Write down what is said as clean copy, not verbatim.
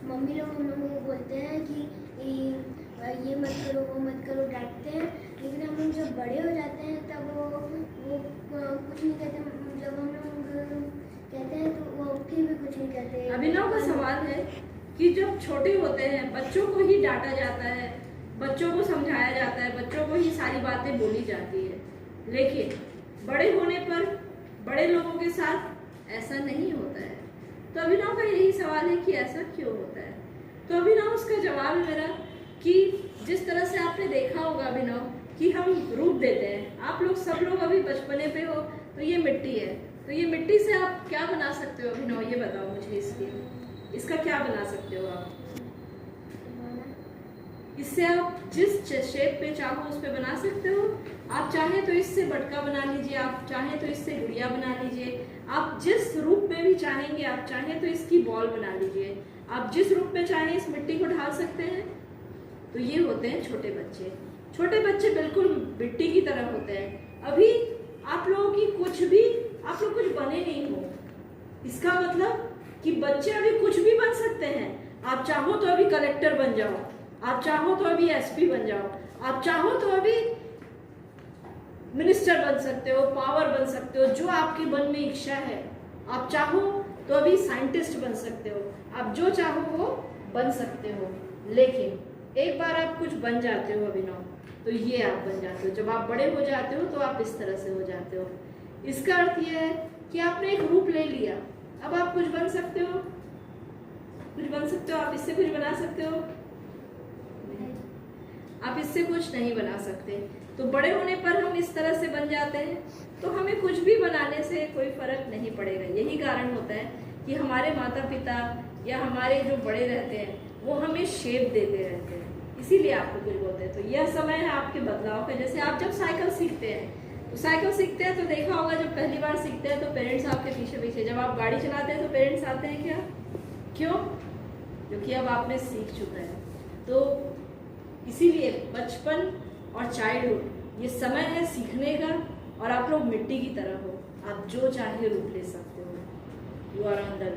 Mummy लोग हम लोगों को बोलते हैं कि ये मत करो वो मत करो, डांटते हैं। लेकिन हम लोग जब बड़े हो जाते हैं तब वो कुछ नहीं कहते। जब हम लोग कहते हैं तो वो फिर भी कुछ नहीं कहते। अभिनव का सवाल है कि जब छोटे होते हैं बच्चों को ही डांटा जाता है, बच्चों को समझाया जाता है, बच्चों को ही सारी बातें बोली जाती है, लेकिन बड़े होने पर बड़े लोगों के साथ ऐसा नहीं होता है। तो अभिनव का यही सवाल है कि ऐसा क्यों होता है। तो अभिनव उसका जवाब है मेरा कि जिस तरह से आपने देखा होगा अभिनव कि हम रूप देते हैं, आप लोग सब लोग अभी बचपने पे हो, तो ये मिट्टी है, तो ये मिट्टी से आप क्या बना सकते हो अभिनव, ये बताओ मुझे। इसका क्या बना सकते हो आप? इससे आप जिस शेप पे चाहो उस पे बना सकते हो। आप चाहे तो इससे मटका बना लीजिए, आप चाहे तो इससे गुड़िया बना लीजिए, आप जिस रूप में भी चाहेंगे, आप चाहे तो इसकी बॉल बना लीजिए, आप जिस रूप में चाहें इस मिट्टी को ढाल सकते हैं। तो ये होते हैं छोटे बच्चे। छोटे बच्चे बिल्कुल मिट्टी की तरह होते हैं। अभी आप लोगों की आप लोग कुछ बने नहीं हो, इसका मतलब कि बच्चे अभी कुछ भी बन सकते हैं। आप चाहो तो अभी कलेक्टर बन जाओ, आप चाहो तो अभी एसपी बन जाओ, आप चाहो तो अभी मिनिस्टर बन सकते हो, पावर बन सकते हो, जो आपके मन में इच्छा है। आप चाहो तो अभी साइंटिस्ट बन सकते हो, आप जो चाहो वो बन सकते हो। लेकिन एक बार आप कुछ बन जाते हो अभिनव, तो ये आप बन जाते हो। जब आप बड़े हो जाते हो तो आप इस तरह से हो जाते हो। इसका अर्थ यह है कि आपने एक रूप ले लिया, अब आप कुछ बन सकते हो, कुछ बन सकते हो। आप इससे कुछ बना सकते हो? आप इससे कुछ नहीं बना सकते। तो बड़े होने पर हम इस तरह से बन जाते हैं, तो हमें कुछ भी बनाने से कोई फर्क नहीं पड़ेगा। यही कारण होता है कि हमारे माता पिता या हमारे जो बड़े रहते हैं वो हमें शेप देते रहते हैं, इसीलिए आपको कुछ बोलते हैं। तो यह समय है आपके बदलाव का। जैसे आप जब साइकिल सीखते हैं, तो साइकिल सीखते हैं तो देखा होगा जब पहली बार सीखते हैं तो पेरेंट्स आपके पीछे पीछे, जब आप गाड़ी चलाते हैं तो पेरेंट्स आते हैं क्या? क्यों? क्योंकि अब आपने सीख चुका है। तो इसीलिए बचपन और चाइल्डहुड ये समय है सीखने का, और आप लोग मिट्टी की तरह हो, आप जो चाहे रूप ले सकते हो। You are on that.